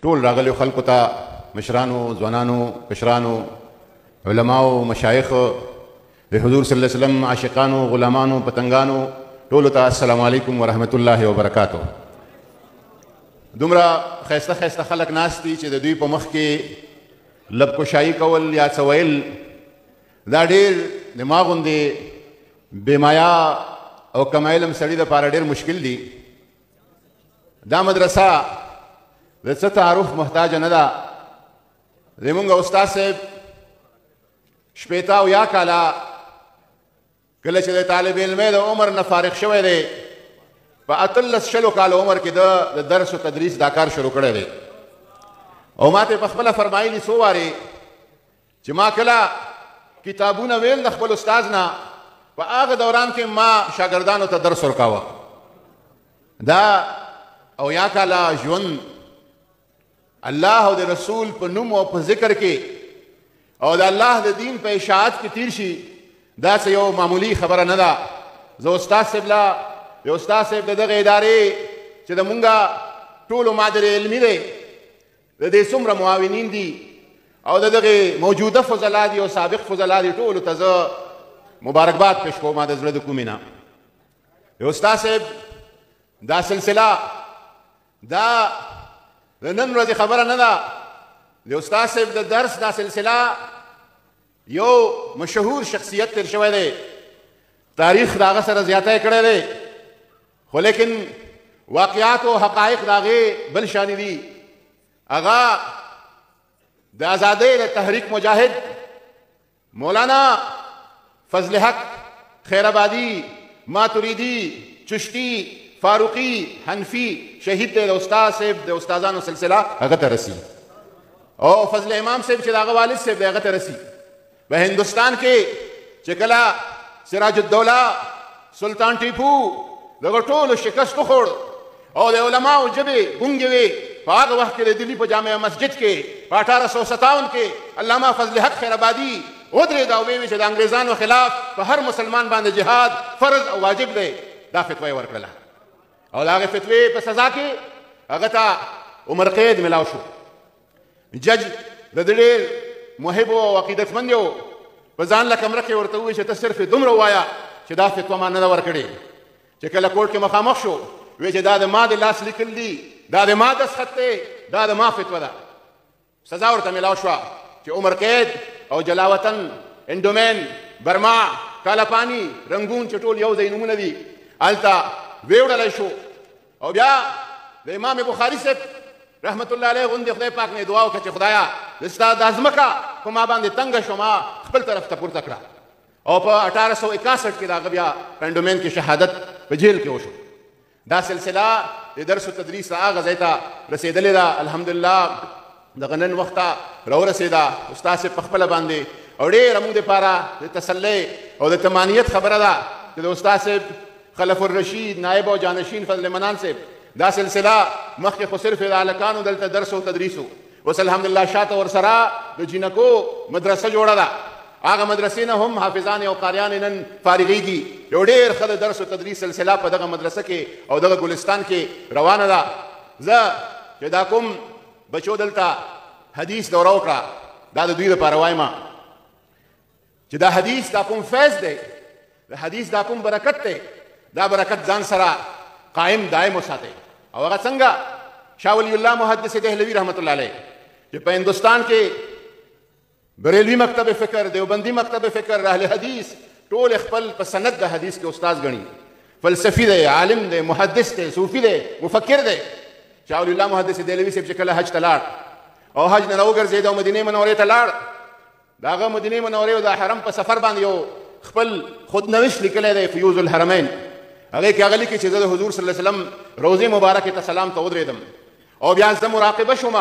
ټول راغلیو خلکو ته، مشرانو، ځوانانو، کشرانو، علماو، مشایخ، د حضور صلی الله علیه وسلم عاشقانو، غلامانو، پتنګانو، ټولو ته السلام علیکم ورحمت الله وبرکاتو. دومره ښایسته ښایسته خلک ناست دي چې د دوی په مخ کې لب کشایي کول یا څه ویل دا ډېر د ما غوندې بېمایا او کم علم سړي دپاره ډېر مشکل دي. دا مدرسه د څه تعارف محتاجه نه ده. زمونږ استاد صاحب شپېته او یا کاله کله چې د طالب علمۍ د عمر نه فارغ شوی دی، په 18 کالو عمر کې د درس و تدریس دا کار شروع کړی دی. او ما ته یې پخپله فرمایلي څو وارې چې ما کله کتابونه ویل د خپل استاذ نه، په هغه دوران کې ما شاګردانو ته درس ورکاوه. دا او یا کاله ژوند الله او د رسول په نوم او په ذکر کې او د الله د دین په اشاعت کې تیر شي، دا څه یو معمولي خبره نه ده. زه استاد صاحب له د استاد صاحب د دغه ادارې چې د مونږه ټولو مادر علمي دی، د دې څومره معاونین دي او د دغه موجوده فضلا دي او سابق فضلا دي، ټولو ته زه مبارکباد پیش کوم د زړه د کومې نه. د استاد صاحب دا سلسله دا د نن ورځې خبره نه ده. د استاد صاحب د درس دا سلسله یو مشهور شخصیت تیر شوی دی، تاریخ د هغه سره زیاتی کړی دی، خو لیکن واقعات او حقایق د هغې بل شانې دي. هغه د ازادۍ د تحریک مجاهد مولانا فضل حق خیرآبادي، ماتریدي، چشتي، فاروقي، حنفي شهید دی. د استاد صاحب د استادانو سلسله هغه ته رسي، او فضل امام صاحب چې د هغه والد صاحب دی هغه ته رسي. په هندوستان کې چې کله سراج الدوله سلطان ټیپو دغه ټولو شکست وخوړ او د علماو ژبې ګونګې وې، په هغه وخت کې د دلي په جامع مسجد کې په 1857 کې علامه فضل حق خیرآبادي ودرېد او ویې چې د انګریزانو خلاف په هر مسلمان باندې جهاد فرض او واجب دی. دا فتوا یې ورکړله او د هغې فتوې په سزا کې هغه ته عمر قید ملاو شو. جج د ده ډېر محب او عقیدتمند یو، په ځان له کمره کې ورته ووایي چې ته صرف دومره ووایه چې دا فتوا ما نه ده ورکړې. چې کله کورټ کې مخامخ شو وایي چې دا د ما د لاس لیکل دي، دا د ما دستخط دی، دا د ما فتوا ده. سزا ورته ملاو شوه چې عمر قید او جلاوطن، انډومین، برما، کالاپانی، رنګون چې ټول یو ځای نومونه دي، هلته ویوړلی شو. او بیا د امام بخاري صاحب رحمت الله علیه غوندې خدای پاک نه دعا وکړه چې خدایا ستا دا ځمکه په ما باندې تنګه شو، ما خپل طرف ته پورته کړه. او په 1861 کې د هغه بیا په انډومین کې شهادت په جیل کې وشو. دا سلسله د درس و تدریس هغه ځای ته رسېدلې ده. الحمدلله دغه نن وخت ته راورسېده استاد صاحب په خپله باندې، او ډېره موږ دپاره د تسلی او د تمانیت خبره ده چې د استاد صاحب خلف الرشید نائب او جانشین فضل منان صاحب دا سلسله مخکې خو صرف د هلکانو دلته درس او تدریسو، اوس الحمدلله شاته ورسره د جینکو مدرسه جوړه ده. هغه مدرسې نه هم حافظان او قاریان نن فارغېږي. یو ډېر ښه د درس او تدریس سلسله په دغه مدرسه کې او دغه ګلستان کې روانه ده. زه چې دا کوم بچو دلته حدیث دوره وکړه دا د دوی دپاره وایم چې دا حدیث دا کوم فیض دی، د حدیث دا کوم برکت دی، دا برکت ځان سره قائم دائم وساتئ. او هغه څنګه شاه ولی الله محدث دهلوي رحمت الله علیه چې په هندوستان کې بریلوي مکتب فکر، دیوبندي مکتب فکر، اهل حدیث ټول خپل په سند د حدیث کې استاد ګڼي، فلسفي دی، عالم دی، محدث دی، صوفي دی، مفکر دی. شاه ولی الله محدث دهلوي صاحب چې کله حج ته لاړ او حج نه راوګرځېد او مدینې منورې ته لاړ، د هغه مدینې منورې او د حرم په سفر باندې یو خپل خودنوشت لیکلی دی فیوز الحرمین. هغې کې هغه لیکي چې زه د حضور صلی الله علیه وسلم روضې مبارکې ته سلام ته ودرېدم او بیا زه مراقبه شوم.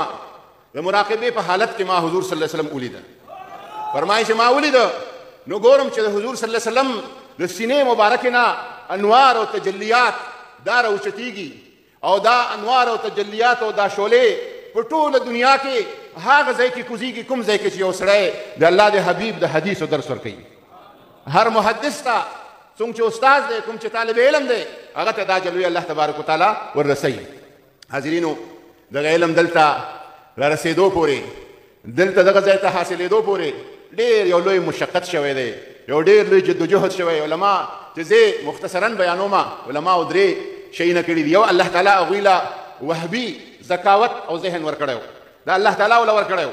د مراقبې په حالت کې ما حضور صلی الله علیه وسلم ولیده. فرمایي چې ما ولیده نو ګورم چې د حضور صلی الله علیه وسلم د سینې مبارکې نه انوار او تجلیات دا راوچتېږي او دا انوار او تجلیات او دا شعلې په ټوله دنیا کې هغه ځای کې کوزیږي کوم ځای کې چې یو سړی د الله د حبیب د حدیثو درس ورکوي. هر محدث ته څوک چې استاد دی، کوم چې طالب علم دی، هغه ته دا جلوی الله تبارک وتعالی وررسوي. حاضرینو دغه علم دلته را رسېدو پورې دلته دغه ځای ته حاصلېدو پورې ډېر یو لوی مشقت شوی دی، یو ډېر لوی جدوجهد شوی. علما چې زه مختصرا بیانومه، علماو درې شیونه کړي دي. یو، الله تعالی هغوی له وهبي ذکاوت او ذهن ورکړی و، دا الله تعالی وله ورکړی و.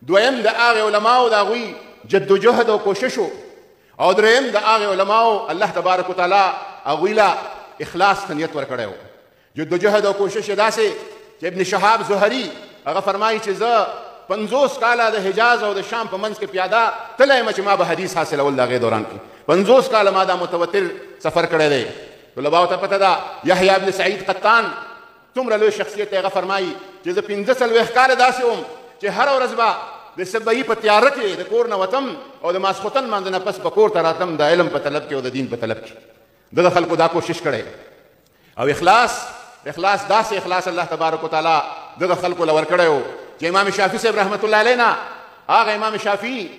دویم، د هغې علماو د هغوی جدوجهد او کوشش و. او دریم، د هغې علماو الله تبارک وتعالی هغوی له اخلاص ته نیت ورکړی و. جدوجهد او کوشش یې داسې چې ابن شهاب زهري هغه فرمایي چې زه 50 کاله د حجاز او د شام په منځ کې پیاده تللی یم چې ما به حدیث حاصلول د هغې دوران کې. 50 کاله ما دا متوتر سفر کړی دی. طلباو ته پته ده یحیی ابن سعید قطان څومره لوی شخصیت دی. هغه فرمایي چې زه 45 کاله داسې وم چې هره ورځ به د سبهي په تیاره کې د کور نه وتم او د ماسخوتن لمانځه نه پس به کور ته راتلم د علم په طلب کې او د دین په طلب کې. دغه خلکو دا کوشش کړی. او اخلاص داسې اخلاص الله تبارک وتعالی دغه خلکو له ورکړی و چې امام شافعي صاحب رحمت الله علیه نه هغه امام شافعي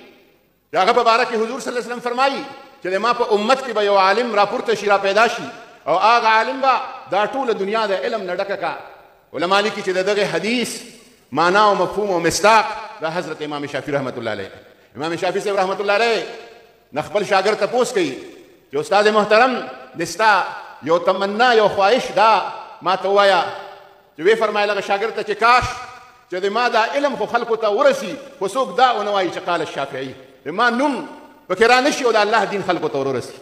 چې هغه په باره کې حضور صلی الله علیه وسلم فرمایي چې د ما په امت کې به یو عالم راپورته شي، را پیدا شي، او هغه عالم به دا ټوله دنیا د علم نه ډکه کا. علما لیکي چې د دغه حدیث معنا او مفهوم او مصداق د حضرت امام شافعي رحمت الله علیه. امام شافعي صاحب رحمت الله علیه نه خپل شاګرد تپوس کوي چې استاد محترم دستا یو تمنا یو خواهش دا ما ته ووایه. چې ویې فرمایل هغه شاګرد ته چې کاش چې د ما دا علم خو خلکو ته ورسي، خو څوک دا ونه وایي چې قال الشافعي، د ما نوم پکې را نه شي او د الله دین خلکو ته ورسي.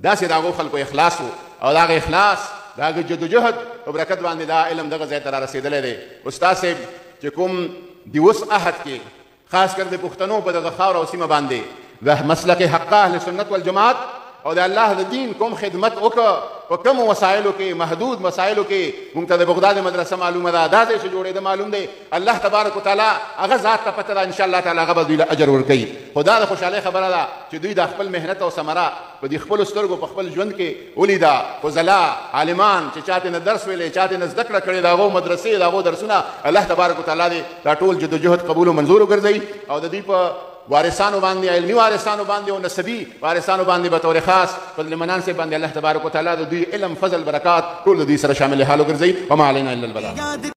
داسې د هغو خلکو اخلاص و او د هغه اخلاص د هغه جدوجهد په برکت باندې دا علم دغه ځای ته را رسېدلی دی. استاد صاحب چې کوم د اوس عهد کې خاص کر د پښتنو په دغه خاوره او سیمه باندې د مسلک حقه اهل سنت والجماعت او د الله د دین کوم خدمت وکړه په کومو وسایلو کې، محدود وسایلو کې. موږ ته د بغداد مدرسه معلومه ده، دا ځای چې جوړېده معلوم دی. الله تبارک وتعالی هغه ذات ته پته ده انشاءالله تعالی هغه به دوی له اجر ورکوي. خو دا د خوشحالۍ خبره ده چې دوی د خپل محنت او ثمره په دې خپلو سترګو په خپل ژوند کې ولیده. فضلا عالمان چې چاته نه درس ویلی، چاته نه زده کړه کړې، د هغو مدرسې، د هغو درسونه الله تبارک وتعالی دې دا ټول جدوجهد قبول و منظور وګرځوي او د دوی په وارثانو باندې، علمي وارثانو باندې او نسبي وارثانو باندې به طور خاص فضل منان صاحب باندې الله تبارک وتعالی د دوی علم، فضل، برکات ټول د دوی سره شامل حال وګرځوي. وما علینا الا البلاغ.